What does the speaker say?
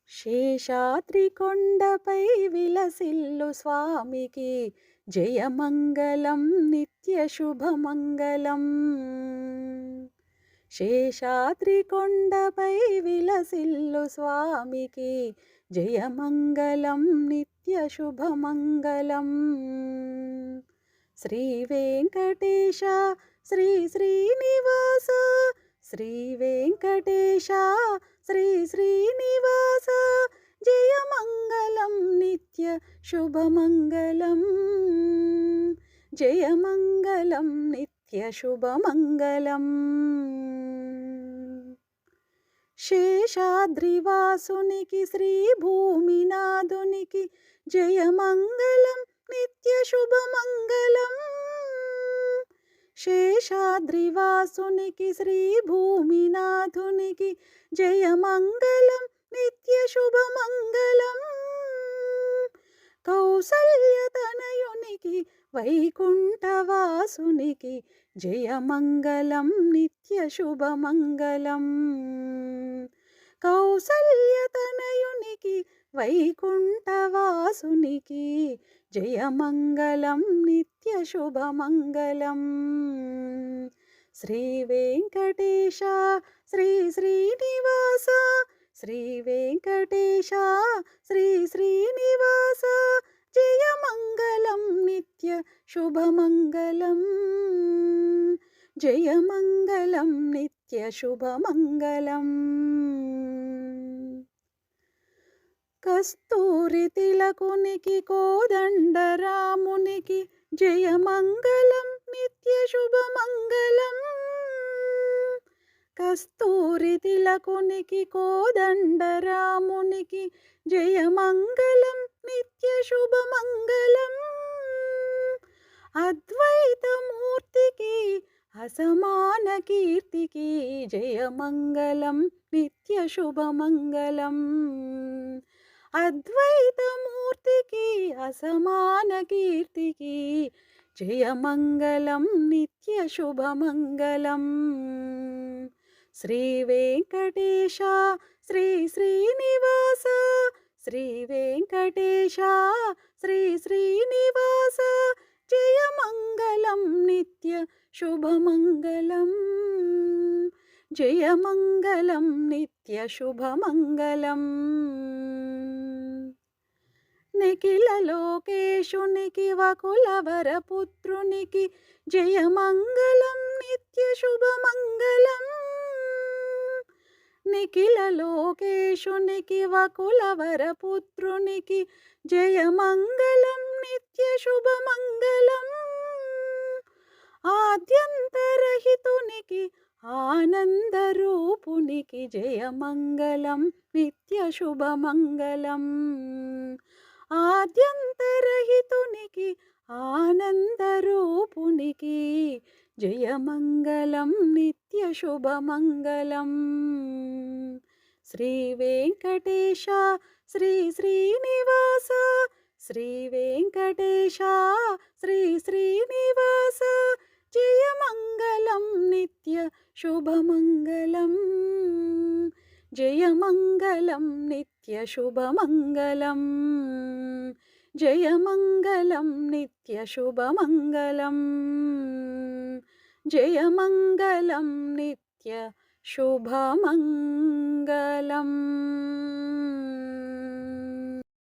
శేషాద్రి కొండపై విలసిల్లు స్వామికి జయమంగళం నిత్య శుభమంగళం. శేషాద్రి కొండపై విలసిల్లు స్వామికి జయమంగళం నిత్య శుభమంగళం. శ్రీ వెంకటేశ శ్రీ శ్రీనివాస శ్రీ వెంకటేశ శ్రీ శ్రీనివాస జయమంగళం నిత్య శుభమంగళం. జయమంగళం నిత్య శుభమంగళం. శేషాద్రివాసునికి శ్రీ భూమినాథునికి జయమంగళం నిత్య శుభమంగళం. శేషాద్రివాసునికి శ్రీ భూమినాథునికి జయమంగళం నిత్య శుభమంగళం. కౌసల్యతనయునికి వైకుంఠవాసునికి జయమంగళం నిత్య శుభమంగళం. కౌసల్యతనయునికి వైకుంఠవాసునికి జయమంగళం నిత్య శుభమంగళం. శ్రీ వెంకటేశ శ్రీ శ్రీనివాస శ్రీ వెంకటేశ శ్రీ శ్రీనివాస జయమంగళం నిత్య శుభమంగళం. జయమంగళం నిత్య శుభమంగళం. కస్తూరి తిలకునికి కోదండరామునికి జయమంగళం నిత్య శుభమంగళం. కస్తూరి తిలకునికి కోదండరామునికి జయమంగళం నిత్య శుభమంగళం. అద్వైతమూర్తికి అసమాన కీర్తికి జయమంగళం నిత్య శుభమంగళం. అద్వైతమూర్తికి అసమాన కీర్తికి జయమంగళం నిత్య శుభమంగళం. శ్రీ వెంకటేశ శ్రీ శ్రీనివాస శ్రీ వెంకటేశ శ్రీ శ్రీనివాస జయమంగళం నిత్య శుభమంగళం. జయమంగళం నిత్య శుభమంగళం. నిఖిల లోకేశునికి వకులవరపుత్రునికి జయమంగళం నిత్య శుభమంగళం. నిఖిల లోకేశునికి వకులవరపుత్రునికి జయమంగళం నిత్య శుభమంగళం. ఆద్యంతరహితునికి ఆనందరూపునికి జయమంగళం నిత్య శుభమంగళం. ఆద్యంతరహితునికి ఆనందరూపునికి జయమంగళం నిత్య శుభమంగళం. శ్రీ వెంకటేశ శ్రీ శ్రీనివాస శ్రీ వెంకటేశ శ్రీ శ్రీనివాస జయమంగళం నిత్య శుభమంగళం. జయమంగళం నిత్య శుభమంగళం. జయమంగళం నిత్య శుభమంగళం. జయమంగళం నిత్య శుభమంగళం.